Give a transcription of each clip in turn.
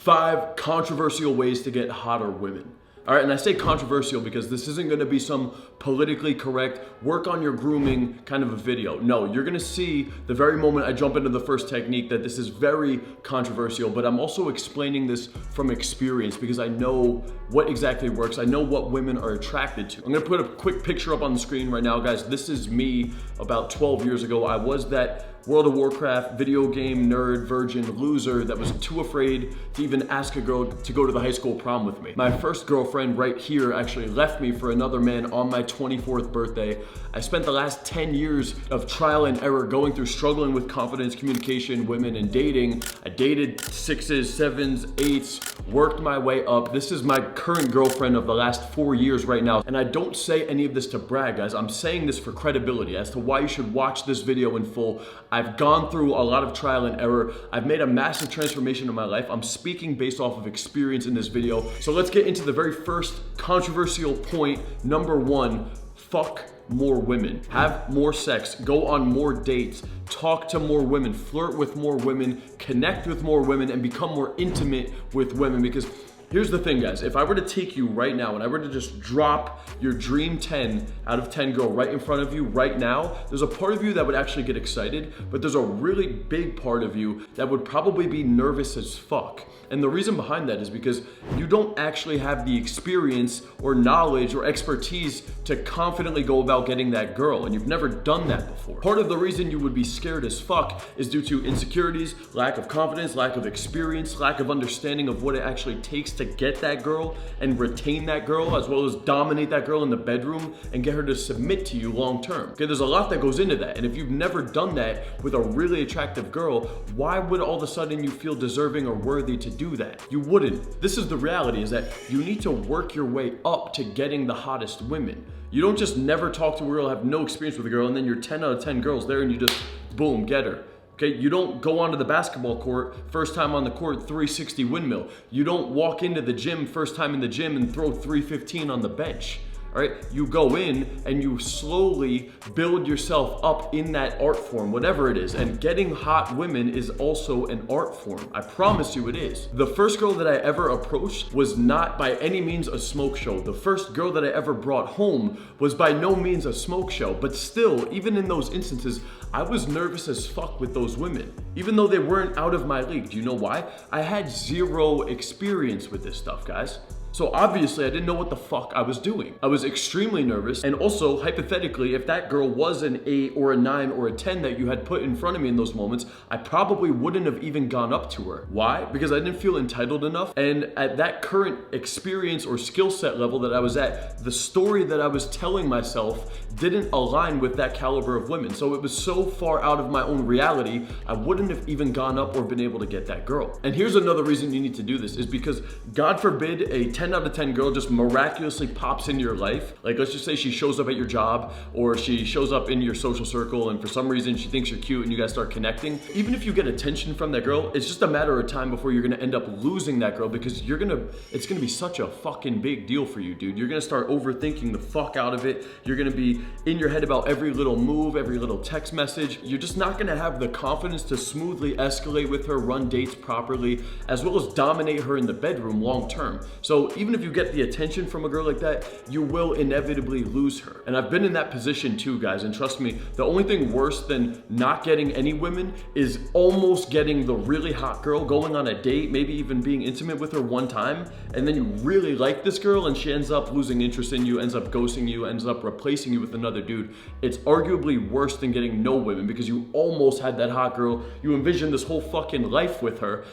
5 controversial ways to get hotter women. All right, and I say controversial because this isn't gonna be some politically correct, work on your grooming kind of a video. No, you're gonna see the very moment I jump into the first technique that this is very controversial, but I'm also explaining this from experience because I know what exactly works. I know what women are attracted to. I'm gonna put a quick picture up on the screen right now, guys. This is me about 12 years ago. I was that World of Warcraft video game nerd, virgin, loser that was too afraid to even ask a girl to go to the high school prom with me. My first girlfriend right here actually left me for another man on my 24th birthday. I spent the last 10 years of trial and error going through struggling with confidence, communication, women, and dating. I dated 6s, 7s, 8s, worked my way up. This is my current girlfriend of the last 4 years right now. And I don't say any of this to brag, guys. I'm saying this for credibility as to why you should watch this video in full. I've gone through a lot of trial and error. I've made a massive transformation in my life. I'm speaking based off of experience in this video. So let's get into the very first controversial point. Number 1, fuck more women. Have more sex, go on more dates, talk to more women, flirt with more women, connect with more women, and become more intimate with women. Because here's the thing, guys. If I were to take you right now and I were to just drop your dream 10 out of 10 girl right in front of you right now, there's a part of you that would actually get excited, but there's a really big part of you that would probably be nervous as fuck. And the reason behind that is because you don't actually have the experience or knowledge or expertise to confidently go about getting that girl, and you've never done that before. Part of the reason you would be scared as fuck is due to insecurities, lack of confidence, lack of experience, lack of understanding of what it actually takes to get that girl and retain that girl, as well as dominate that girl in the bedroom and get her to submit to you long term. Okay, there's a lot that goes into that, and if you've never done that with a really attractive girl, why would all of a sudden you feel deserving or worthy to do that? You wouldn't. This is the reality, is that you need to work your way up to getting the hottest women. You don't just never talk to a girl, have no experience with a girl, and then you're 10 out of 10 girls there and you just, boom, get her. Okay, you don't go onto the basketball court, first time on the court, 360 windmill. You don't walk into the gym, first time in the gym, and throw 315 on the bench. All right, you go in and you slowly build yourself up in that art form, whatever it is. And getting hot women is also an art form. I promise you it is. The first girl that I ever approached was not by any means a smoke show. The first girl that I ever brought home was by no means a smoke show. But still, even in those instances, I was nervous as fuck with those women, even though they weren't out of my league. Do you know why? I had zero experience with this stuff, guys. So obviously I didn't know what the fuck I was doing. I was extremely nervous, and also hypothetically, if that girl was an 8 or a 9 or a 10 that you had put in front of me in those moments, I probably wouldn't have even gone up to her. Why? Because I didn't feel entitled enough, and at that current experience or skill set level that I was at, the story that I was telling myself didn't align with that caliber of women. So it was so far out of my own reality, I wouldn't have even gone up or been able to get that girl. And here's another reason you need to do this, is because God forbid a 10 out of 10 girl just miraculously pops into your life. Like, let's just say she shows up at your job, or she shows up in your social circle, and for some reason she thinks you're cute and you guys start connecting. Even if you get attention from that girl, it's just a matter of time before you're gonna end up losing that girl, because it's gonna be such a fucking big deal for you, dude. You're gonna start overthinking the fuck out of it. You're gonna be in your head about every little move, every little text message. You're just not gonna have the confidence to smoothly escalate with her, run dates properly, as well as dominate her in the bedroom long term. So even if you get the attention from a girl like that, you will inevitably lose her. And I've been in that position too, guys, and trust me, the only thing worse than not getting any women is almost getting the really hot girl, going on a date, maybe even being intimate with her one time, and then you really like this girl and she ends up losing interest in you, ends up ghosting you, ends up replacing you with another dude. It's arguably worse than getting no women, because you almost had that hot girl, you envisioned this whole fucking life with her.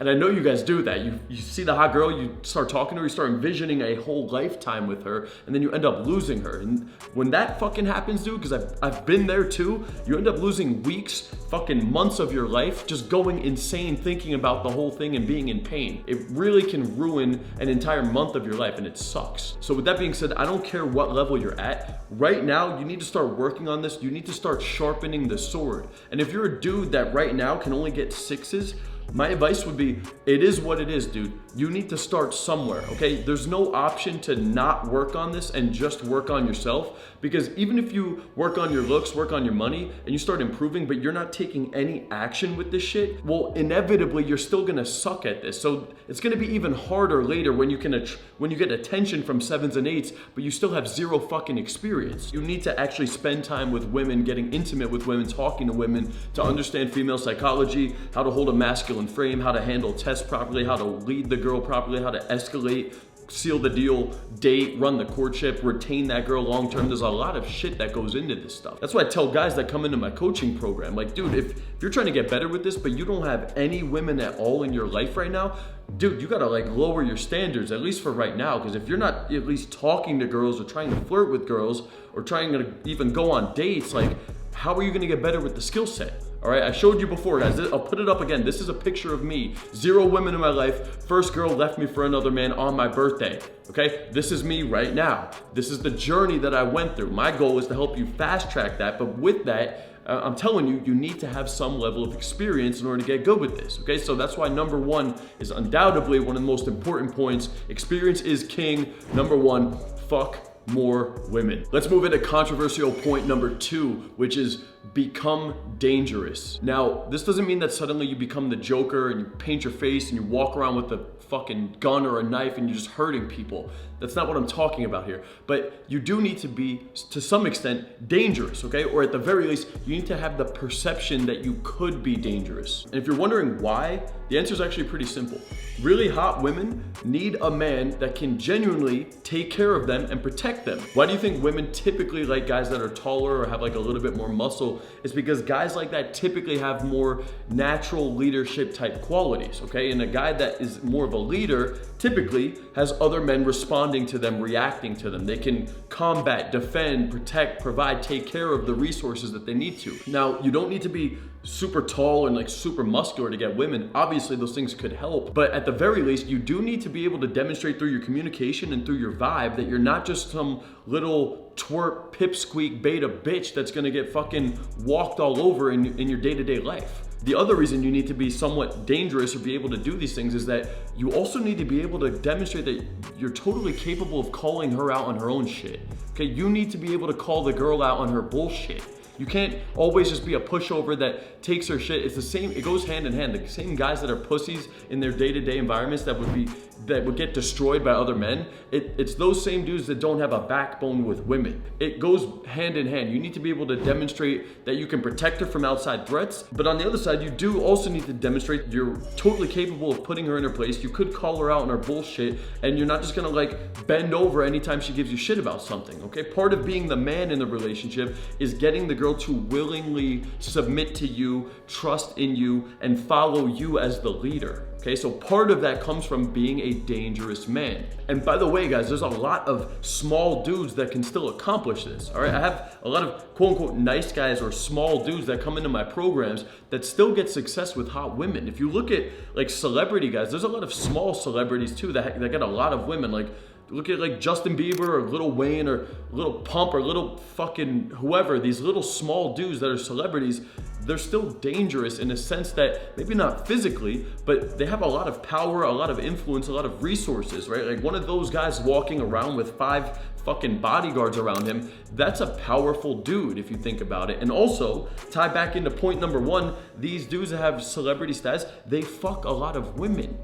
And I know you guys do that. You see the hot girl, you start talking to her, you start envisioning a whole lifetime with her, and then you end up losing her. And when that fucking happens, dude, because I've been there too, you end up losing weeks, fucking months of your life, just going insane thinking about the whole thing and being in pain. It really can ruin an entire month of your life, and it sucks. So with that being said, I don't care what level you're at. Right now, you need to start working on this. You need to start sharpening the sword. And if you're a dude that right now can only get 6s, My advice would be, it is what it is, dude. You need to start somewhere, okay? There's no option to not work on this and just work on yourself, because even if you work on your looks, work on your money, and you start improving, but you're not taking any action with this shit, well, inevitably, you're still gonna suck at this. So it's gonna be even harder later when you get attention from 7s and 8s, but you still have zero fucking experience. You need to actually spend time with women, getting intimate with women, talking to women, to understand female psychology, how to hold a masculine frame, how to handle tests properly, how to lead the girl properly, how to escalate, seal the deal, date, run the courtship, retain that girl long term. There's a lot of shit that goes into this stuff. That's why I tell guys that come into my coaching program, like, dude, if you're trying to get better with this, but you don't have any women at all in your life right now, dude, you gotta like lower your standards, at least for right now, because if you're not at least talking to girls or trying to flirt with girls or trying to even go on dates, like, how are you gonna get better with the skill set? All right, I showed you before, guys. I'll put it up again. This is a picture of me. 0 women in my life. First girl left me for another man on my birthday. Okay, this is me right now. This is the journey that I went through. My goal is to help you fast track that, but with that, I'm telling you, you need to have some level of experience in order to get good with this, okay? So that's why number 1 is undoubtedly one of the most important points. Experience is king. Number 1, fuck more women. Let's move into controversial point number 2, which is become dangerous. Now, this doesn't mean that suddenly you become the Joker and you paint your face and you walk around with a fucking gun or a knife and you're just hurting people. That's not what I'm talking about here. But you do need to be, to some extent, dangerous, okay? Or at the very least, you need to have the perception that you could be dangerous. And if you're wondering why, the answer is actually pretty simple. Really hot women need a man that can genuinely take care of them and protect them. Why do you think women typically like guys that are taller or have like a little bit more muscle? It's because guys like that typically have more natural leadership type qualities, okay? And a guy that is more of a leader typically has other men responding to them, reacting to them. They can combat, defend, protect, provide, take care of the resources that they need to. Now, you don't need to be super tall and like super muscular to get women. Obviously, those things could help, but at the very least, you do need to be able to demonstrate through your communication and through your vibe that you're not just some little twerp, pipsqueak, beta bitch that's gonna get fucking walked all over in your day-to-day life. The other reason you need to be somewhat dangerous or be able to do these things is that you also need to be able to demonstrate that you're totally capable of calling her out on her own shit. Okay, you need to be able to call the girl out on her bullshit. You can't always just be a pushover that takes her shit. It's the same, it goes hand in hand. The same guys that are pussies in their day-to-day environments that would get destroyed by other men, it's those same dudes that don't have a backbone with women. It goes hand in hand. You need to be able to demonstrate that you can protect her from outside threats, but on the other side, you do also need to demonstrate you're totally capable of putting her in her place. You could call her out on her bullshit, and you're not just gonna like bend over anytime she gives you shit about something, okay? Part of being the man in the relationship is getting the girl to willingly submit to you, trust in you, and follow you as the leader. Okay, so part of that comes from being a dangerous man. And by the way, guys, there's a lot of small dudes that can still accomplish this, all right? I have a lot of quote unquote nice guys or small dudes that come into my programs that still get success with hot women. If you look at like celebrity guys, there's a lot of small celebrities too that get a lot of women. Like, look at like Justin Bieber or Lil Wayne or Lil Pump or little fucking whoever, these little small dudes that are celebrities, they're still dangerous in a sense that maybe not physically, but they have a lot of power, a lot of influence, a lot of resources, right? Like one of those guys walking around with 5 fucking bodyguards around him, that's a powerful dude if you think about it. And also, tie back into point number 1, these dudes that have celebrity status, they fuck a lot of women.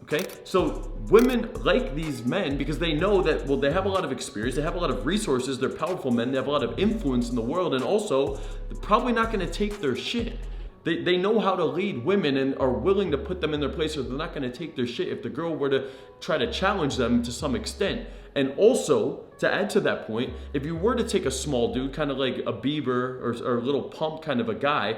Okay, so women like these men because they know that, well, they have a lot of experience, they have a lot of resources, they're powerful men, they have a lot of influence in the world, and also they're probably not gonna take their shit. They know how to lead women and are willing to put them in their place, so they're not gonna take their shit if the girl were to try to challenge them to some extent. And also, to add to that point, if you were to take a small dude, kind of like a Bieber or a Little Pump kind of a guy,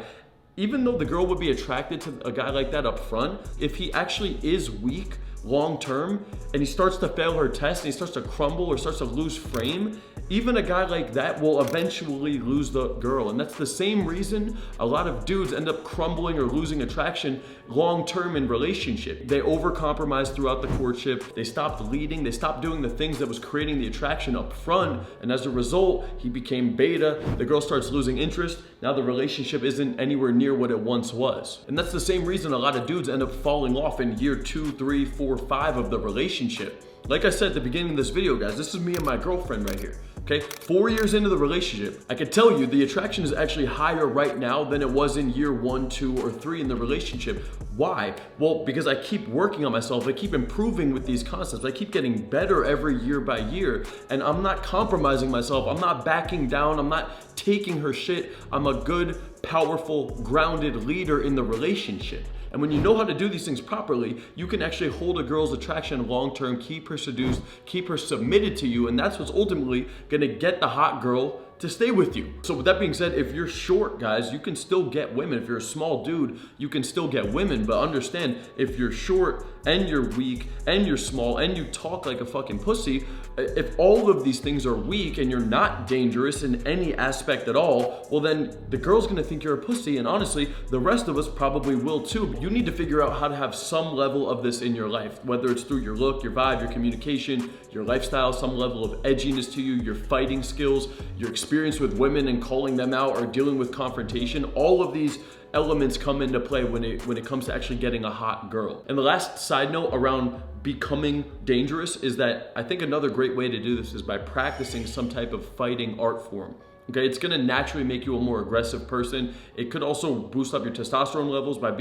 even though the girl would be attracted to a guy like that up front, if he actually is weak long term and he starts to fail her test and he starts to crumble or starts to lose frame, even a guy like that will eventually lose the girl. And that's the same reason a lot of dudes end up crumbling or losing attraction long-term in relationship. They overcompromise throughout the courtship. They stopped leading. They stopped doing the things that was creating the attraction up front. And as a result, he became beta. The girl starts losing interest. Now the relationship isn't anywhere near what it once was. And that's the same reason a lot of dudes end up falling off in year 2, 3, 4, 5 of the relationship. Like I said at the beginning of this video, guys, this is me and my girlfriend right here. Okay, 4 years into the relationship, I can tell you the attraction is actually higher right now than it was in year 1, 2, or 3 in the relationship. Why? Well, because I keep working on myself. I keep improving with these concepts. I keep getting better every year by year, and I'm not compromising myself. I'm not backing down. I'm not taking her shit. I'm a good, powerful, grounded leader in the relationship. And when you know how to do these things properly, you can actually hold a girl's attraction long-term, keep her seduced, keep her submitted to you, and that's what's ultimately gonna get the hot girl to stay with you. So with that being said, if you're short, guys, you can still get women. If you're a small dude, you can still get women, but understand, if you're short and you're weak and you're small and you talk like a fucking pussy, if all of these things are weak and you're not dangerous in any aspect at all, well then the girl's gonna think you're a pussy, and honestly, the rest of us probably will too. But you need to figure out how to have some level of this in your life, whether it's through your look, your vibe, your communication, your lifestyle, some level of edginess to you, your fighting skills, your experience with women and calling them out or dealing with confrontation. All of these elements come into play when it comes to actually getting a hot girl. And the last side note around becoming dangerous is that I think another great way to do this is by practicing some type of fighting art form. Okay, it's gonna naturally make you a more aggressive person. It could also boost up your testosterone levels by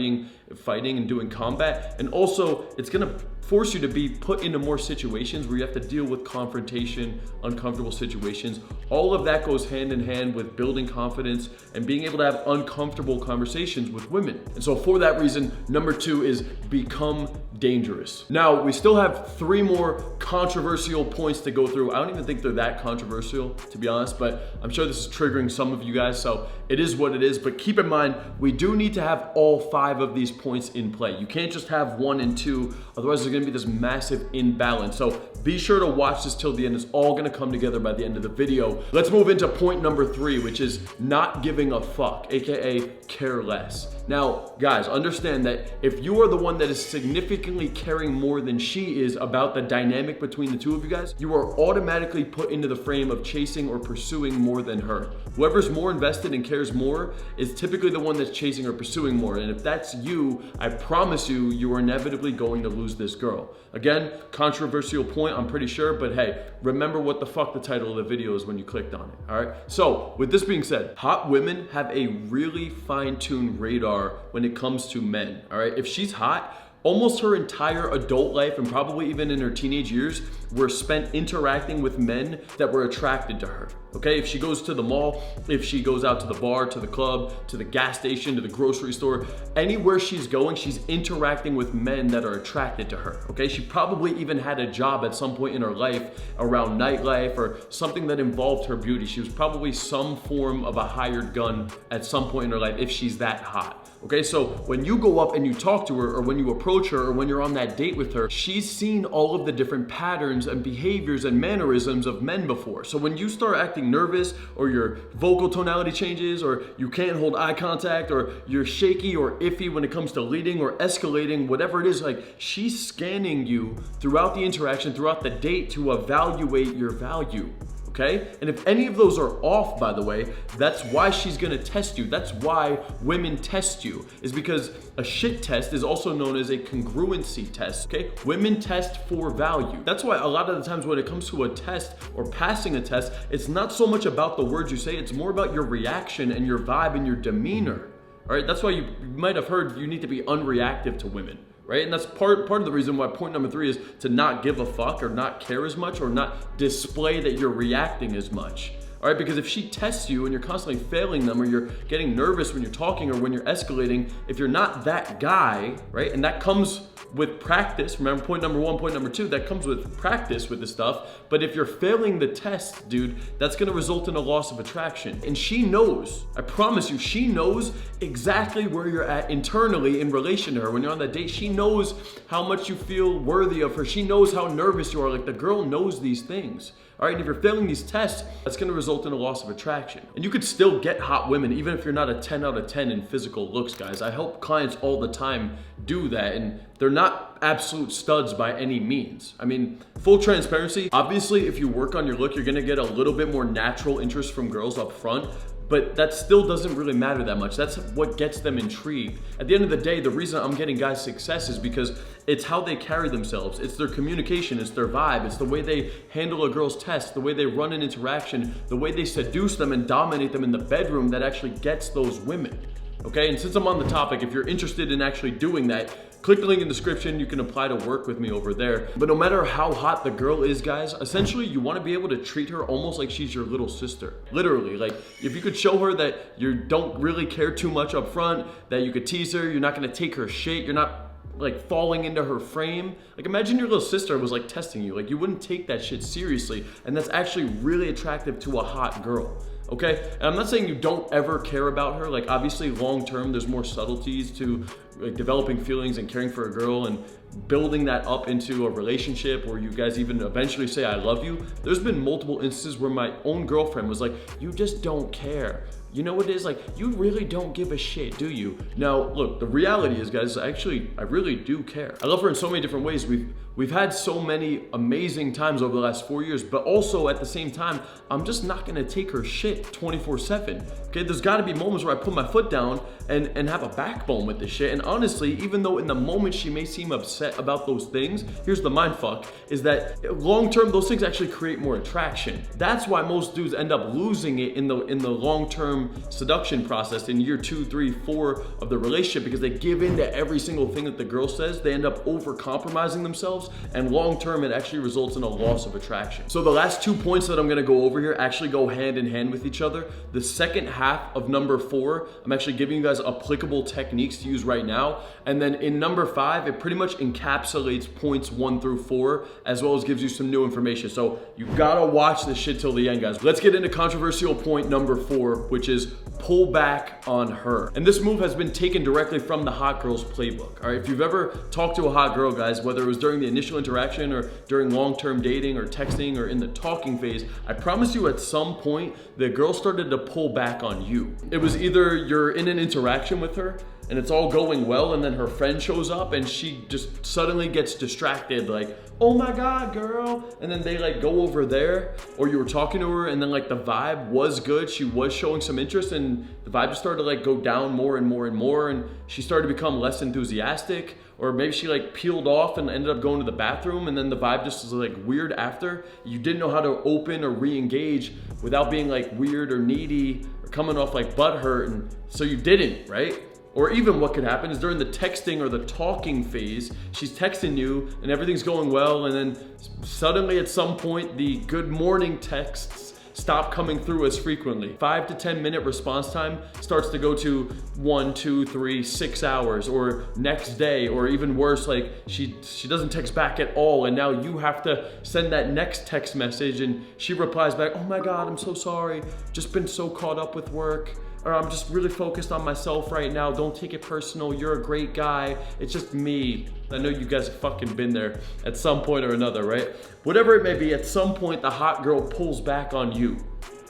fighting and doing combat. And also, it's gonna force you to be put into more situations where you have to deal with confrontation, uncomfortable situations. All of that goes hand in hand with building confidence and being able to have uncomfortable conversations with women. And so for that reason, number 2 is become dangerous. Now, we still have 3 more controversial points to go through. I don't even think they're that controversial, to be honest, but I'm sure this is triggering some of you guys, so it is what it is. But keep in mind, we do need to have all 5 of these points in play. You can't just have 1 and 2, otherwise there's gonna be this massive imbalance. So be sure to watch this till the end. It's all gonna come together by the end of the video. Let's move into point number 3, which is not giving a fuck, AKA care less. Now, guys, understand that if you are the one that is significantly caring more than she is about the dynamic between the two of you guys, you are automatically put into the frame of chasing or pursuing more than her. Whoever's more invested and cares more is typically the one that's chasing or pursuing more. And if that's you, I promise you, you are inevitably going to lose this girl. Again, controversial point, I'm pretty sure, but hey, remember what the fuck the title of the video is when you clicked on it, all right? So, with this being said, hot women have a really fine-tuned radar when it comes to men, all right? If she's hot, almost her entire adult life and probably even in her teenage years were spent interacting with men that were attracted to her, okay? If she goes to the mall, if she goes out to the bar, to the club, to the gas station, to the grocery store, anywhere she's going, she's interacting with men that are attracted to her, okay? She probably even had a job at some point in her life around nightlife or something that involved her beauty. She was probably some form of a hired gun at some point in her life if she's that hot. Okay, so when you go up and you talk to her, or when you approach her, or when you're on that date with her, she's seen all of the different patterns and behaviors and mannerisms of men before. So when you start acting nervous, or your vocal tonality changes, or you can't hold eye contact, or you're shaky or iffy when it comes to leading or escalating, whatever it is, like, she's scanning you throughout the interaction, throughout the date to evaluate your value. Okay? And if any of those are off, by the way, that's why she's gonna test you. That's why women test you, is because a shit test is also known as a congruency test, okay? Women test for value. That's why a lot of the times when it comes to a test or passing a test, it's not so much about the words you say, it's more about your reaction and your vibe and your demeanor, all right? That's why you might have heard you need to be unreactive to women. Right? And that's part of the reason why point number 3 is to not give a fuck or not care as much or not display that you're reacting as much. all right? Because if she tests you and you're constantly failing them, or you're getting nervous when you're talking or when you're escalating, if you're not that guy, right? And that comes with practice. Remember, point number one, point number two, that comes with practice with this stuff. But if you're failing the test, dude, that's gonna result in a loss of attraction. And she knows, I promise you, she knows exactly where you're at internally in relation to her. When you're on that date, she knows how much you feel worthy of her. She knows how nervous you are. Like, the girl knows these things. All right, and if you're failing these tests, that's gonna result in a loss of attraction. And you could still get hot women, even if you're not a 10 out of 10 in physical looks, guys. I help clients all the time do that, and they're not absolute studs by any means. I mean, full transparency, obviously, if you work on your look, you're gonna get a little bit more natural interest from girls up front, but that still doesn't really matter that much. That's what gets them intrigued. At the end of the day, the reason I'm getting guys success is because it's how they carry themselves. It's their communication, it's their vibe, it's the way they handle a girl's test, the way they run an interaction, the way they seduce them and dominate them in the bedroom that actually gets those women. Okay, and since I'm on the topic, if you're interested in actually doing that, click the link in the description. You can apply to work with me over there. But no matter how hot the girl is, guys, essentially you want to be able to treat her almost like she's your little sister. Literally, like, if you could show her that you don't really care too much up front, that you could tease her, you're not going to take her shit, you're not like falling into her frame. Like, imagine your little sister was like testing you. Like, you wouldn't take that shit seriously, and that's actually really attractive to a hot girl. Okay, and I'm not saying you don't ever care about her. Like, obviously long term there's more subtleties to like developing feelings and caring for a girl and building that up into a relationship where you guys even eventually say I love you. There's been multiple instances where my own girlfriend was like, you just don't care. You know what it is? Like, you really don't give a shit, do you? Now, look, the reality is, guys, actually, I really do care. I love her in so many different ways. We've had so many amazing times over the last 4 years, but also at the same time, I'm just not gonna take her shit 24/7. Okay, there's gotta be moments where I put my foot down and have a backbone with this shit. And honestly, even though in the moment she may seem upset about those things, here's the mind fuck, is that long term, those things actually create more attraction. That's why most dudes end up losing it in the long term seduction process in year 2, 3, 4 of the relationship, because they give in to every single thing that the girl says. They end up over compromising themselves, and long term it actually results in a loss of attraction. So the last 2 points that I'm gonna go over here actually go hand in hand with each other. The second half of number 4, I'm actually giving you guys applicable techniques to use right now, and then in number 5, it pretty much encapsulates points 1 through 4, as well as gives you some new information. So you gotta watch this shit till the end, guys. Let's get into controversial point number 4, which is pull back on her. And this move has been taken directly from the Hot Girls Playbook. All right, if you've ever talked to a hot girl, guys, whether it was during the initial interaction or during long-term dating or texting or in the talking phase, I promise you at some point the girl started to pull back on you. It was either you're in an interaction with her and it's all going well, and then her friend shows up and she just suddenly gets distracted, like, oh my God, girl, and then they like go over there, or you were talking to her and then like the vibe was good, she was showing some interest, and the vibe just started to like go down more and more and more, and she started to become less enthusiastic, or maybe she like peeled off and ended up going to the bathroom, and then the vibe just was like weird after. You didn't know how to open or re-engage without being like weird or needy or coming off like butthurt, and so you didn't, right? Or even what could happen is during the texting or the talking phase, she's texting you and everything's going well, and then suddenly at some point the good morning texts stop coming through as frequently. 5 to 10 minute response time starts to go to 1, 2, 3, 6 hours, or next day, or even worse, like she doesn't text back at all, and now you have to send that next text message, and she replies back, oh my God, I'm so sorry, just been so caught up with work, or I'm just really focused on myself right now, don't take it personal, you're a great guy, it's just me. I know you guys have fucking been there at some point or another, right? Whatever it may be, at some point the hot girl pulls back on you,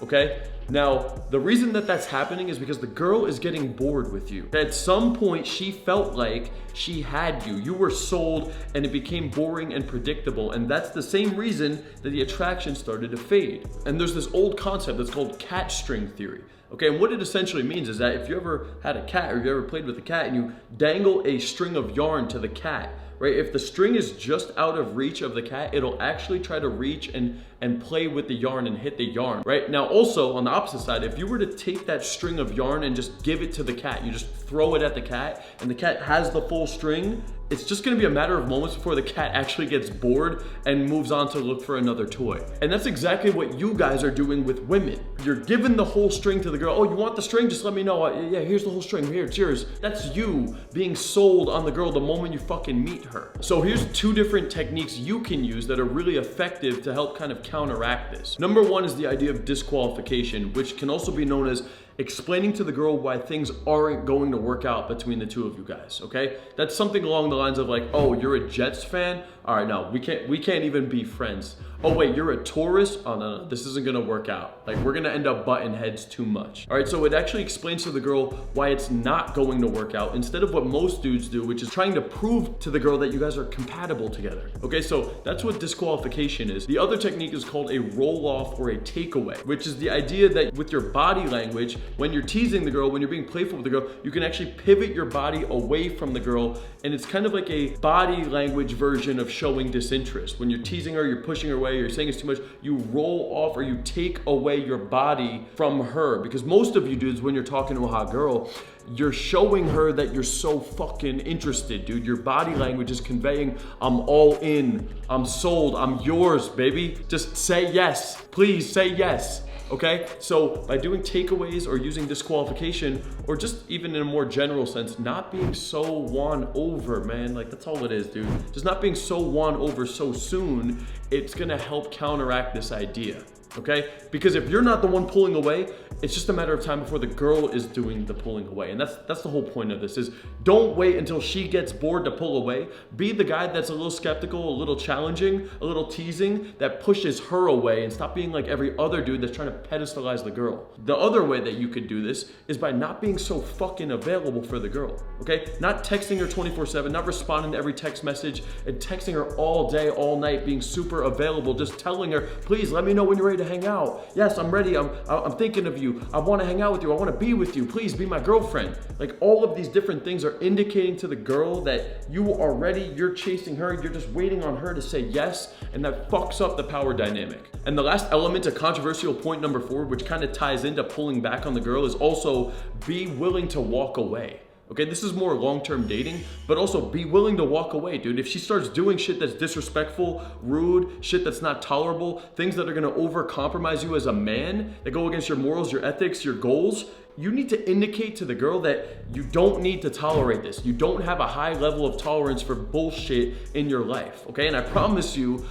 okay? Now, the reason that that's happening is because the girl is getting bored with you. At some point, she felt like she had you. You were sold, and it became boring and predictable. And that's the same reason that the attraction started to fade. And there's this old concept that's called cat string theory. Okay, and what it essentially means is that if you ever had a cat, or you ever played with a cat, and you dangle a string of yarn to the cat, right? If the string is just out of reach of the cat, it'll actually try to reach and play with the yarn and hit the yarn, right? Now also on the opposite side, if you were to take that string of yarn and just give it to the cat, you just throw it at the cat and the cat has the full string, it's just gonna be a matter of moments before the cat actually gets bored and moves on to look for another toy. And that's exactly what you guys are doing with women. You're giving the whole string to the girl. Oh, you want the string? Just let me know. Yeah, here's the whole string. Here, it's yours. That's you being sold on the girl the moment you fucking meet her. So here's 2 different techniques you can use that are really effective to help kind of counteract this. Number 1 is the idea of disqualification, which can also be known as explaining to the girl why things aren't going to work out between the 2 of you guys, okay? That's something along the lines of like, oh, you're a Jets fan? All right, no, we can't even be friends. Oh wait, you're a Taurus? Oh no, this isn't gonna work out. Like, we're gonna end up butting heads too much. All right, so it actually explains to the girl why it's not going to work out instead of what most dudes do, which is trying to prove to the girl that you guys are compatible together. Okay, so that's what disqualification is. The other technique is called a roll off or a takeaway, which is the idea that with your body language, when you're teasing the girl, when you're being playful with the girl, you can actually pivot your body away from the girl, and it's kind of like a body language version of showing disinterest. When you're teasing her, you're pushing her away, you're saying it's too much, you roll off or you take away your body from her. Because most of you dudes, when you're talking to a hot girl, you're showing her that you're so fucking interested, dude. Your body language is conveying, I'm all in, I'm sold, I'm yours, baby. Just say yes, please say yes. Okay, so by doing takeaways or using disqualification, or just even in a more general sense, not being so won over, man, like that's all it is, dude. Just not being so won over so soon, it's gonna help counteract this idea. Okay? Because if you're not the one pulling away, it's just a matter of time before the girl is doing the pulling away. And that's the whole point of this, is don't wait until she gets bored to pull away. Be the guy that's a little skeptical, a little challenging, a little teasing, that pushes her away, and stop being like every other dude that's trying to pedestalize the girl. The other way that you could do this is by not being so fucking available for the girl, okay? Not texting her 24/7, not responding to every text message and texting her all day, all night, being super available, just telling her, please let me know when you're ready to hang out. Yes, I'm ready. I'm thinking of you. I want to hang out with you. I want to be with you. Please be my girlfriend. Like, all of these different things are indicating to the girl that you are ready. You're chasing her. You're just waiting on her to say yes, and that fucks up the power dynamic. And the last element, a controversial point number 4, which kind of ties into pulling back on the girl, is also be willing to walk away. Okay, this is more long-term dating, but also be willing to walk away, dude. If she starts doing shit that's disrespectful, rude, shit that's not tolerable, things that are gonna over-compromise you as a man, that go against your morals, your ethics, your goals, you need to indicate to the girl that you don't need to tolerate this. You don't have a high level of tolerance for bullshit in your life, okay? And I promise you,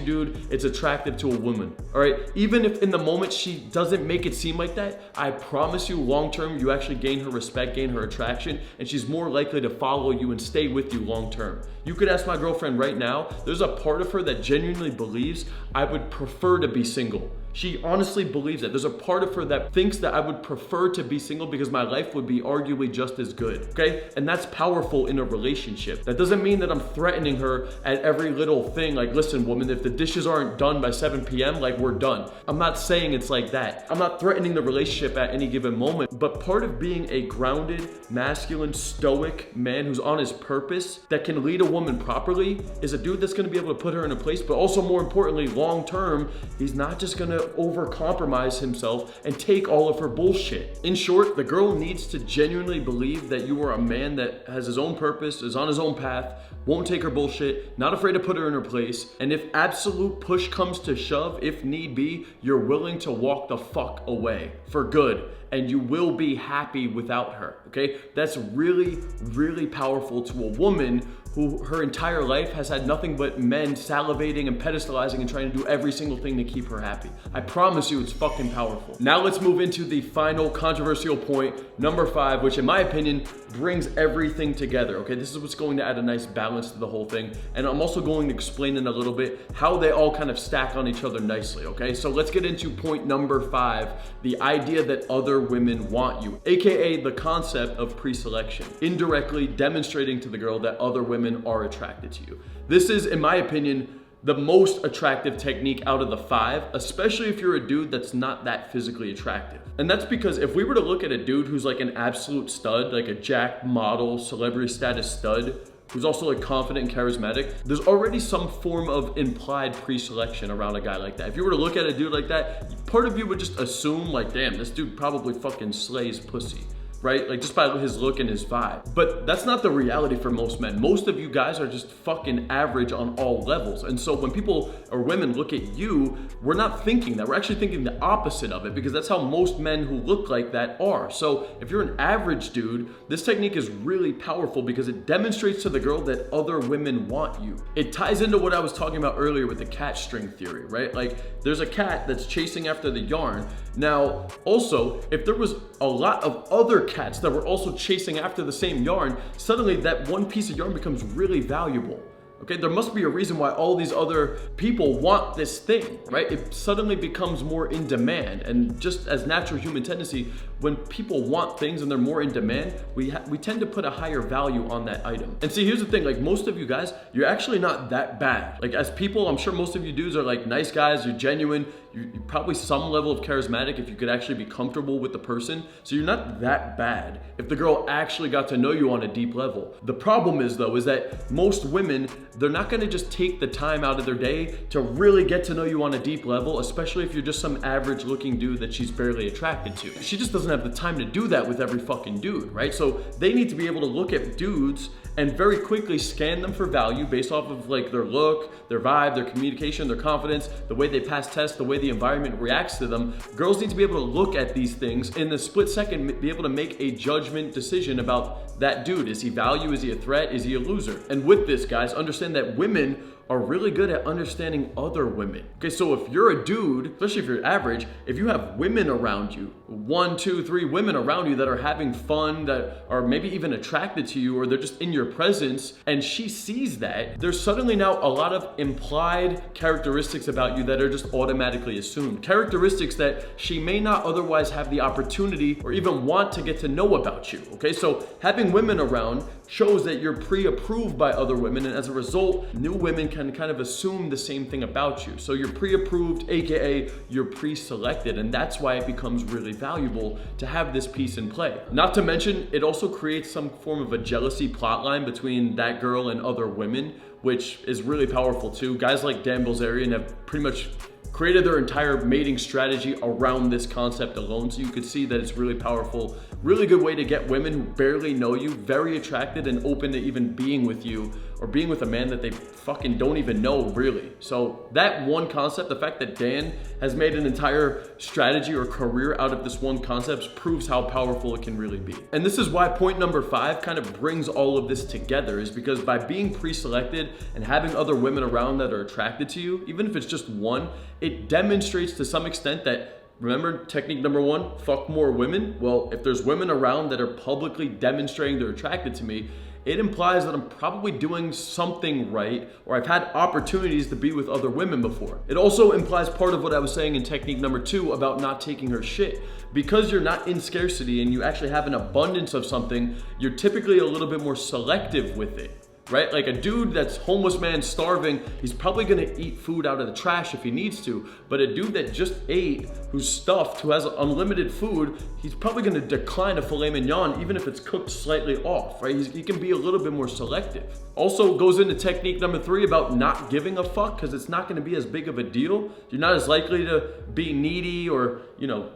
dude, it's attractive to a woman, all right? Even if in the moment she doesn't make it seem like that, I promise you long-term, you actually gain her respect, gain her attraction, and she's more likely to follow you and stay with you long-term. You could ask my girlfriend right now, there's a part of her that genuinely believes I would prefer to be single. She honestly believes that. There's a part of her that thinks that I would prefer to be single because my life would be arguably just as good, okay? And that's powerful in a relationship. That doesn't mean that I'm threatening her at every little thing. Like, listen, woman, if the dishes aren't done by 7 p.m., like, we're done. I'm not saying it's like that. I'm not threatening the relationship at any given moment, but part of being a grounded, masculine, stoic man who's on his purpose that can lead a woman properly is a dude that's gonna be able to put her in a place, but also more importantly, long term, he's not just gonna over-compromise himself and take all of her bullshit. In short, the girl needs to genuinely believe that you are a man that has his own purpose, is on his own path, won't take her bullshit, not afraid to put her in her place, and if absolute push comes to shove, if need be, you're willing to walk the fuck away for good, and you will be happy without her, okay? That's really, really powerful to a woman who her entire life has had nothing but men salivating and pedestalizing and trying to do every single thing to keep her happy. I promise you, it's fucking powerful. Now let's move into the final controversial point, number 5, which in my opinion brings everything together, okay? This is what's going to add a nice balance to the whole thing. And I'm also going to explain in a little bit how they all kind of stack on each other nicely, okay? So let's get into point number 5, the idea that other women want you, AKA the concept of pre-selection, indirectly demonstrating to the girl that other women are attracted to you. This is, in my opinion, the most attractive technique out of the 5, especially if you're a dude that's not that physically attractive. And that's because if we were to look at a dude who's like an absolute stud, like a jacked model, celebrity status stud, who's also like confident and charismatic, there's already some form of implied pre-selection around a guy like that. If you were to look at a dude like that, part of you would just assume like, damn, this dude probably fucking slays pussy. right? Like just by his look and his vibe. But that's not the reality for most men. Most of you guys are just fucking average on all levels. And so when people or women look at you, we're not thinking that. We're actually thinking the opposite of it, because that's how most men who look like that are. So if you're an average dude, this technique is really powerful because it demonstrates to the girl that other women want you. It ties into what I was talking about earlier with the cat string theory, right? Like there's a cat that's chasing after the yarn. Now, also, if there was a lot of other cats that were also chasing after the same yarn, suddenly that one piece of yarn becomes really valuable. Okay, there must be a reason why all these other people want this thing, right? It suddenly becomes more in demand. And just as natural human tendency, when people want things and they're more in demand, we tend to put a higher value on that item. And see, here's the thing, like most of you guys, you're actually not that bad. Like as people, I'm sure most of you dudes are like nice guys, you're genuine, you're probably some level of charismatic if you could actually be comfortable with the person. So you're not that bad if the girl actually got to know you on a deep level. The problem is though, is that most women, they're not gonna just take the time out of their day to really get to know you on a deep level, especially if you're just some average looking dude that she's barely attracted to. She just doesn't have the time to do that with every fucking dude, right? So they need to be able to look at dudes and very quickly scan them for value based off of like their look, their vibe, their communication, their confidence, the way they pass tests, the way the environment reacts to them. Girls need to be able to look at these things in the split second, be able to make a judgment decision about that dude. Is he value? Is he a threat? Is he a loser? And with this, guys, understand that women are really good at understanding other women. Okay, so if you're a dude, especially if you're average, if you have women around you, 1, 2, 3 women around you that are having fun, that are maybe even attracted to you, or they're just in your presence, and she sees that, there's suddenly now a lot of implied characteristics about you that are just automatically assumed. Characteristics that she may not otherwise have the opportunity or even want to get to know about you, okay? So having women around shows that you're pre-approved by other women, and as a result, new women can kind of assume the same thing about you. So you're pre-approved, AKA you're pre-selected, and that's why it becomes really valuable to have this piece in play. Not to mention, it also creates some form of a jealousy plotline between that girl and other women, which is really powerful too. Guys like Dan Bilzerian have pretty much created their entire mating strategy around this concept alone, so you could see that it's really powerful. Really good way to get women who barely know you very attracted and open to even being with you, or being with a man that they fucking don't even know, really. So that one concept, the fact that Dan has made an entire strategy or career out of this one concept, proves how powerful it can really be. And this is why point number 5 kind of brings all of this together, is because by being pre-selected and having other women around that are attracted to you, even if it's just one, it demonstrates to some extent that, remember technique number 1, fuck more women? Well, if there's women around that are publicly demonstrating they're attracted to me, it implies that I'm probably doing something right, or I've had opportunities to be with other women before. It also implies part of what I was saying in technique number 2 about not taking her shit. Because you're not in scarcity and you actually have an abundance of something, you're typically a little bit more selective with it. Right? Like a dude that's homeless man starving, he's probably gonna eat food out of the trash if he needs to. But a dude that just ate, who's stuffed, who has unlimited food, he's probably gonna decline a filet mignon even if it's cooked slightly off, right? He can be a little bit more selective. Also goes into technique number 3 about not giving a fuck, because it's not gonna be as big of a deal. You're not as likely to be needy or,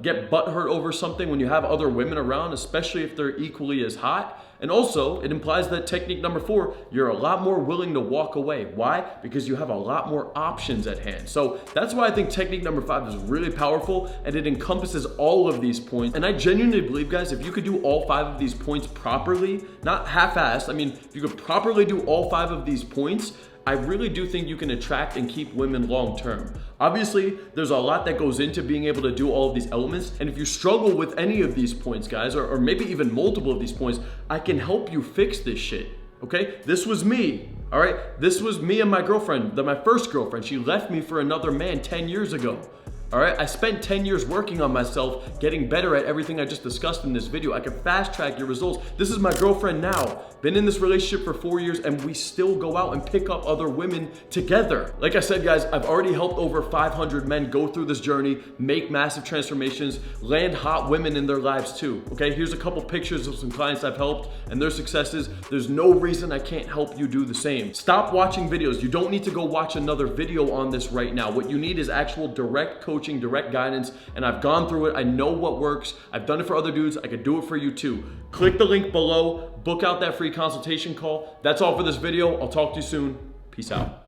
get butthurt over something when you have other women around, especially if they're equally as hot. And also, it implies that technique number 4, you're a lot more willing to walk away. Why? Because you have a lot more options at hand. So that's why I think technique number 5 is really powerful, and it encompasses all of these points. And I genuinely believe, guys, if you could do all 5 of these points properly, not half-assed, if you could properly do all 5 of these points, I really do think you can attract and keep women long term. Obviously, there's a lot that goes into being able to do all of these elements, and if you struggle with any of these points, guys, or maybe even multiple of these points, I can help you fix this shit, okay? This was me, all right? This was me and my girlfriend, my first girlfriend. She left me for another man 10 years ago. All right, I spent 10 years working on myself, getting better at everything I just discussed in this video. I can fast track your results. This is my girlfriend now. Been in this relationship for 4 years and we still go out and pick up other women together. Like I said, guys, I've already helped over 500 men go through this journey, make massive transformations, land hot women in their lives too. Okay, here's a couple pictures of some clients I've helped and their successes. There's no reason I can't help you do the same. Stop watching videos. You don't need to go watch another video on this right now. What you need is actual direct coaching, direct guidance, and I've gone through it. I know what works. I've done it for other dudes. I could do it for you too. Click the link below, book out that free consultation call. That's all for this video. I'll talk to you soon. Peace out.